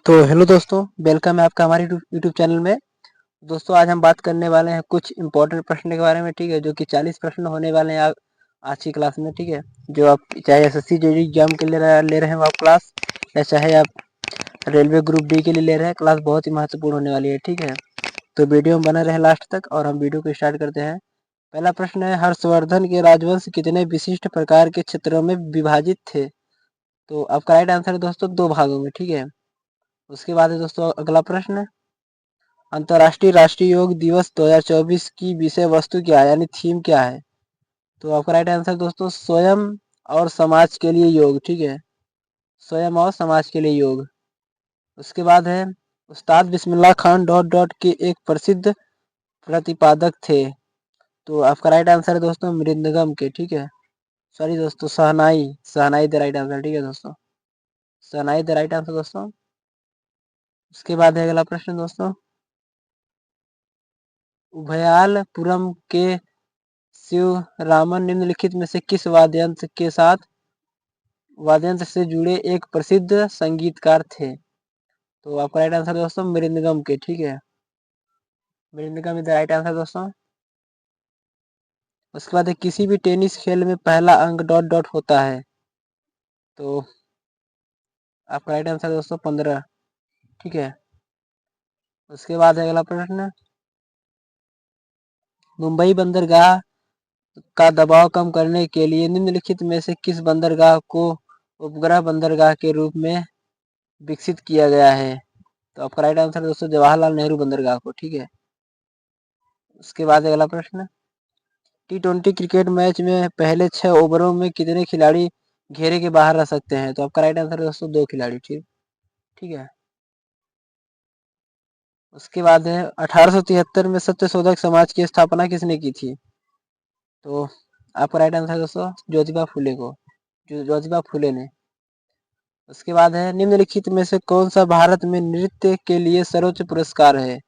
तो हेलो दोस्तों, वेलकम है आपका हमारे यूट्यूब चैनल में। दोस्तों आज हम बात करने वाले हैं कुछ इंपॉर्टेंट प्रश्न के बारे में, ठीक है, जो कि 40 प्रश्न होने वाले हैं आज की क्लास में, ठीक है। जो आप चाहे एसएससी जेईई एग्जाम के लिए ले रहे हैं आप क्लास, या चाहे आप रेलवे ग्रुप डी के लिए ले रहे हैं क्लास, बहुत ही महत्वपूर्ण होने वाली है, ठीक है। तो वीडियो में बना रहे लास्ट तक और हम वीडियो को स्टार्ट करते हैं। पहला प्रश्न है, हर्षवर्धन के राजवंश कितने विशिष्ट प्रकार के क्षेत्रों में विभाजित थे? तो आपका राइट आंसर है दोस्तों 2 भागों में, ठीक है। उसके बाद है दोस्तों अगला प्रश्न, अंतर्राष्ट्रीय राष्ट्रीय योग दिवस 2024 की विषय वस्तु क्या है, यानी थीम क्या है? तो आपका राइट आंसर दोस्तों स्वयं और समाज के लिए योग, ठीक है, स्वयं और समाज के लिए योग। उसके बाद है, उस्ताद बिस्मिल्लाह खान डॉट डॉट के एक प्रसिद्ध प्रतिपादक थे। तो आपका राइट आंसर है दोस्तों मृदंगम के, ठीक है, सॉरी दोस्तों शहनाई, शहनाई द राइट आंसर, ठीक है दोस्तों, शहनाई द राइट आंसर दोस्तों। उसके बाद है अगला प्रश्न दोस्तों, उभयालपुरम के शिवरामन निम्नलिखित में से किस वाद्ययंत्र से जुड़े एक प्रसिद्ध संगीतकार थे? तो आपका राइट आंसर दोस्तों मृदंगम के, ठीक है, mridangam is the right answer दोस्तों। उसके बाद किसी भी टेनिस खेल में पहला अंक डॉट डॉट होता है। तो आपका राइट आंसर दोस्तों 15, ठीक है। उसके बाद अगला प्रश्न, मुंबई बंदरगाह का दबाव कम करने के लिए निम्नलिखित में से किस बंदरगाह को उपग्रह बंदरगाह के रूप में विकसित किया गया है? तो आपका राइट आंसर दोस्तों जवाहरलाल नेहरू बंदरगाह को, ठीक है। उसके बाद अगला प्रश्न, T20 क्रिकेट मैच में पहले 6 ओवरों में कितने खिलाड़ी घेरे के बाहर रह सकते हैं? तो आपका राइट आंसर दोस्तों 2 खिलाड़ी, ठीक, ठीक है। उसके बाद है, 1873 में सत्यशोधक समाज की स्थापना किसने की थी? तो आपका राइट आंसर दोस्तों ज्योतिबा फुले को, ज्योतिबा फुले ने। उसके बाद है, निम्नलिखित में से कौन सा भारत में नृत्य के लिए सर्वोच्च पुरस्कार है?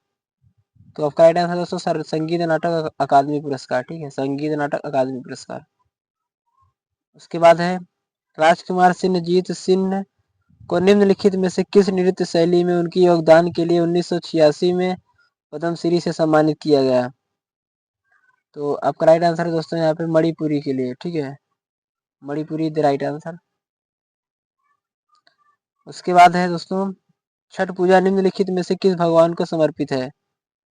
तो आपका राइट आंसर दोस्तों संगीत नाटक अकादमी पुरस्कार, ठीक है, संगीत नाटक अकादमी पुरस्कार। उसके बाद है, राजकुमार सिंह सिंह को निम्नलिखित में से किस नृत्य शैली में उनकी योगदान के लिए 1986 में पद्मश्री से सम्मानित किया गया? तो आपका राइट आंसर है दोस्तों यहाँ पे मणिपुरी के लिए, ठीक है, मणिपुरी द राइट आंसर। उसके बाद है दोस्तों, छठ पूजा निम्नलिखित में से किस भगवान को समर्पित है?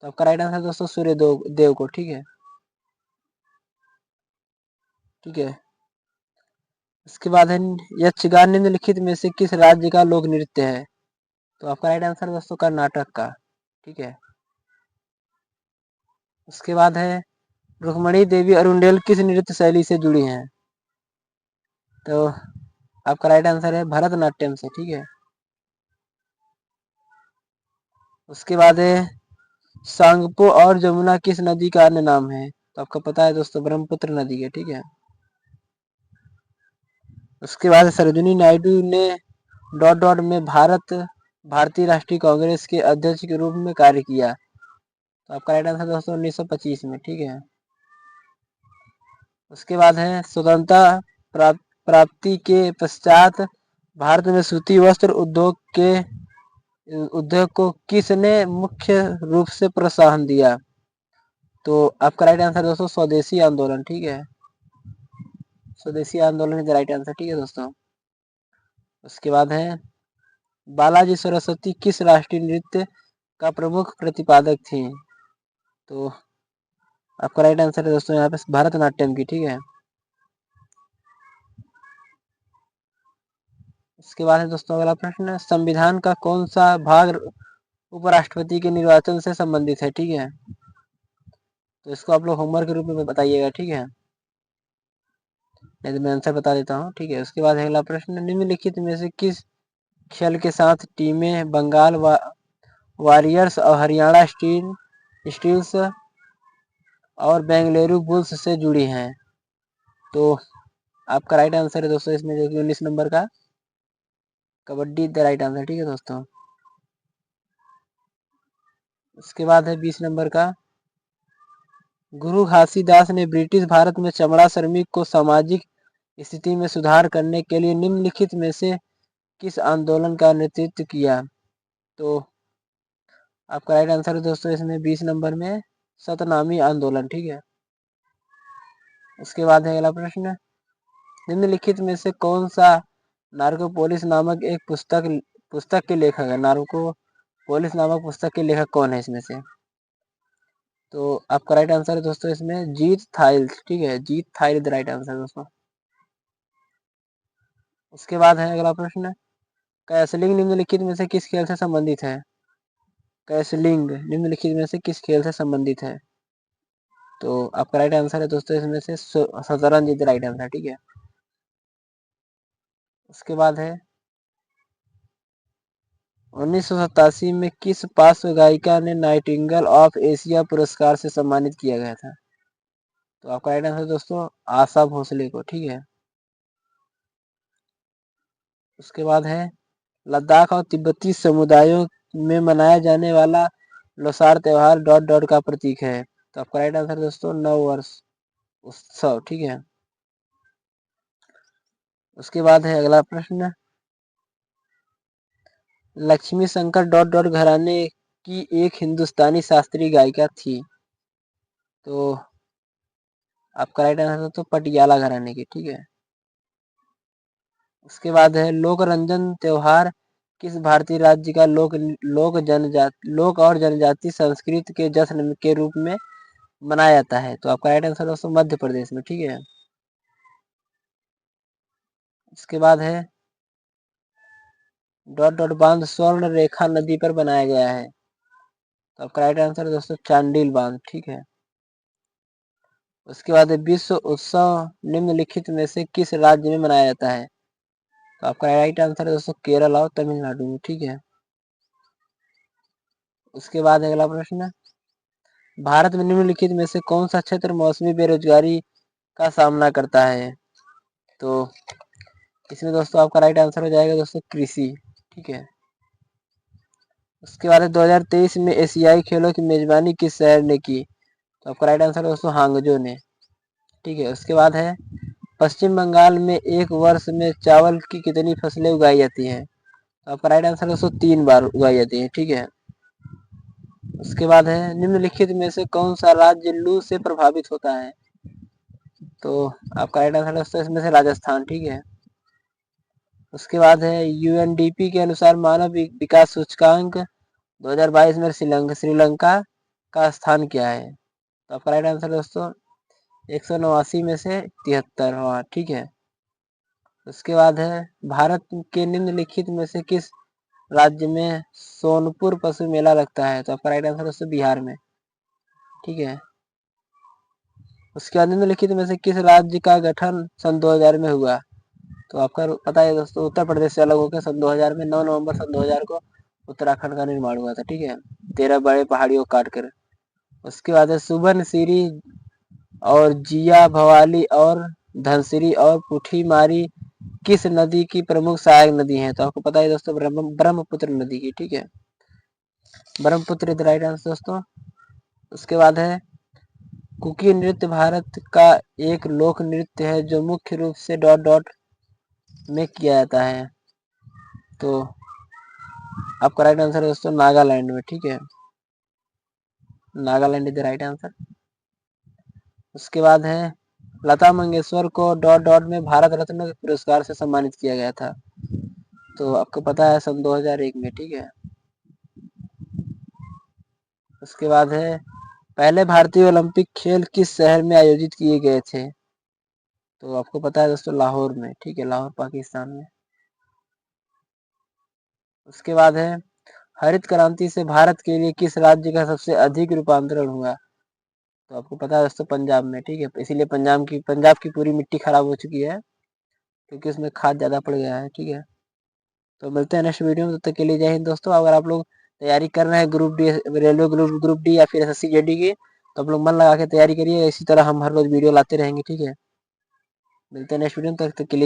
तो आपका राइट आंसर दोस्तों सूर्य देव को, ठीक है, ठीक है। उसके बाद है, यक्षगान निम्नलिखित में से किस राज्य का लोक नृत्य है? तो आपका राइट आंसर दोस्तों कर्नाटक का, ठीक है। उसके बाद है, रुक्मणी देवी अरुंडेल किस नृत्य शैली से जुड़ी हैं? तो आपका राइट आंसर है भरतनाट्यम से, ठीक है। उसके बाद है, सांगपो और जमुना किस नदी का अन्य नाम है? तो आपको पता है दोस्तों ब्रह्मपुत्र नदी है, ठीक है। उसके बाद सरोजिनी नायडू ने डॉट डॉट में भारतीय राष्ट्रीय कांग्रेस के अध्यक्ष के रूप में कार्य किया। तो आपका राइट आंसर दोस्तों 1925 में, ठीक है। उसके बाद है, स्वतंत्रता प्राप्ति के पश्चात भारत में सूती वस्त्र उद्योग को किसने मुख्य रूप से प्रोत्साहन दिया? तो आपका राइट आंसर दोस्तों स्वदेशी आंदोलन, ठीक है, स्वदेशी आंदोलन इज राइट आंसर, ठीक है दोस्तों। उसके बाद है, बालाजी सरस्वती किस राष्ट्रीय नृत्य का प्रमुख प्रतिपादक थी? तो आपका राइट आंसर है दोस्तों यहाँ पे भरतनाट्यम की, ठीक है। उसके बाद है दोस्तों अगला प्रश्न, संविधान का कौन सा भाग उपराष्ट्रपति के निर्वाचन से संबंधित है? ठीक है, तो इसको आप लोग होमवर्क के रूप में बताइएगा, ठीक है, नहीं तो मैं आंसर बता देता हूँ, ठीक है। उसके बाद अगला प्रश्न, निम्नलिखित में से किस खेल के साथ टीमें बंगाल वॉरियर्स और हरियाणा स्टील्स और बेंगलुरु बुल्स से जुड़ी हैं? तो आपका राइट आंसर है दोस्तों इसमें जो कि 19 नंबर का कबड्डी द राइट आंसर, ठीक है दोस्तों। उसके बाद है 20 नंबर का, गुरु घासीदास ने ब्रिटिश भारत में चमड़ा श्रमिक को सामाजिक स्थिति में सुधार करने के लिए निम्नलिखित में से किस आंदोलन का नेतृत्व किया? तो आपका राइट आंसर है दोस्तों इसमें 20 नंबर में सतनामी आंदोलन। ठीक है। उसके बाद है अगला प्रश्न, निम्नलिखित में से कौन सा नार्कोपोलिस नामक एक पुस्तक के लेखक है? नार्कोपोलिस नामक पुस्तक के लेखक कौन है इसमें से? तो आपका राइट आंसर है दोस्तों इसमें जीत थाइल। ठीक है, जीत थाइल राइट आंसर दोस्तों। उसके बाद है अगला प्रश्न, कैसलिंग निम्नलिखित में से किस खेल से संबंधित है? कैसलिंग निम्नलिखित में से किस खेल से संबंधित है? तो आपका राइट आंसर है दोस्तों इसमें से शतरंज राइट आंसर। ठीक है। उसके बाद है 1987 में किस पार्श्व गायिका ने नाइटिंगेल ऑफ एशिया पुरस्कार से सम्मानित किया गया था? तो आपका राइट आंसर दोस्तों आशा भोसले को। ठीक है। उसके बाद है लद्दाख और तिब्बती समुदायों में मनाया जाने वाला लोसार त्योहार डॉट डॉट का प्रतीक है। तो आपका राइट आंसर दोस्तों नव वर्ष उत्सव। ठीक है। उसके बाद है अगला प्रश्न, लक्ष्मी शंकर डॉट डॉट घराने की एक हिंदुस्तानी शास्त्रीय गायिका थी। तो आपका राइट आंसर तो पटियाला घराने की। ठीक है। उसके बाद है लोक रंजन त्योहार किस भारतीय राज्य का लोक और जनजाति संस्कृति के जश्न के रूप में मनाया जाता है? तो आपका राइट आंसर दोस्तों मध्य प्रदेश में। ठीक है। इसके बाद है डॉट डॉट बांध स्वर्ण रेखा नदी पर बनाया गया है। तो आपका राइट आंसर दोस्तों चांडिल बांध। ठीक है। उसके बाद है विश्व उत्सव निम्नलिखित में से किस राज्य में मनाया जाता है? तो आपका राइट आंसर है दोस्तों केरल और तमिलनाडु में। ठीक है। उसके बाद अगला प्रश्न, भारत में निम्नलिखित में से कौन सा क्षेत्र मौसमी बेरोजगारी का सामना करता है? तो इसमें दोस्तों आपका राइट आंसर हो जाएगा दोस्तों कृषि। ठीक है। उसके बाद 2023 में एशियाई खेलों की मेजबानी किस शहर ने की? तो आपका राइट आंसर दोस्तों हांगजो ने। ठीक है। उसके बाद है पश्चिम बंगाल में एक वर्ष में चावल की कितनी फसलें उगाई जाती हैं? तो आपका राइट आंसर दोस्तों 3 बार उगाई जाती है। ठीक है। उसके बाद है निम्नलिखित में से कौन सा राज्य लू से प्रभावित होता है? तो आपका राइट आंसर दोस्तों इसमें से राजस्थान। ठीक है। उसके बाद है यूएनडीपी के अनुसार मानव विकास सूचकांक 2022 में श्रीलंका का स्थान क्या है? तो आपका राइट आंसर दोस्तों 189 में से 73। ठीक है। उसके बाद है भारत के निम्नलिखित में से किस राज्य में सोनपुर पशु मेला लगता है? तो आपका राइट आंसर दोस्तों बिहार में। ठीक है। उसके बाद निम्नलिखित में से किस राज्य का गठन सन 2000 में हुआ? तो आपका पता है दोस्तों उत्तर प्रदेश से अलग होकर सन 2000 में 9 नवंबर सन 2000 को उत्तराखंड का निर्माण हुआ था। ठीक है। 13 बड़े पहाड़ियों को काट कर। उसके बाद है सुबनसिरी और जिया भवाली और धनसिरी और पुठीमारी किस नदी की प्रमुख सहायक नदी है? तो आपको पता है दोस्तों ब्रह्मपुत्र नदी की। ठीक है। ब्रह्मपुत्र इज राइट आंसर दोस्तों। उसके बाद है कुकी नृत्य भारत का एक लोक नृत्य है जो मुख्य रूप से डॉट डॉट में किया जाता है। तो आपका राइट आंसर है दोस्तों नागालैंड में। ठीक है। Nagaland is the right answer. उसके बाद है Lata Mangeshkar co dot dot में भारत रत्न पुरस्कार से सम्मानित किया गया था। तो आपको पता है सन 2001 में। ठीक है। उसके बाद है पहले भारतीय ओलंपिक खेल किस शहर में आयोजित किए गए थे? तो आपको पता है दोस्तों लाहौर में। ठीक है। लाहौर पाकिस्तान में। उसके बाद है हरित क्रांति से भारत के लिए किस राज्य का सबसे अधिक रूपांतरण हुआ? तो आपको पता है दोस्तों पंजाब में। ठीक है। इसीलिए पंजाब की पूरी मिट्टी खराब हो चुकी है क्योंकि उसमें खाद ज्यादा पड़ गया है। ठीक है। तो मिलते हैं नेक्स्ट वीडियो में, तब तक के लिए जय हिंद दोस्तों। अगर आप लोग तैयारी कर रहे हैं group D railway group D या फिर एसएससी जेडी की, तो आप लोग मन लगा के तैयारी करिए। इसी तरह हम हर रोज वीडियो लाते रहेंगे। ठीक है। मिलते हैं नेक्स्ट वीडियो में, तब तक के लिए।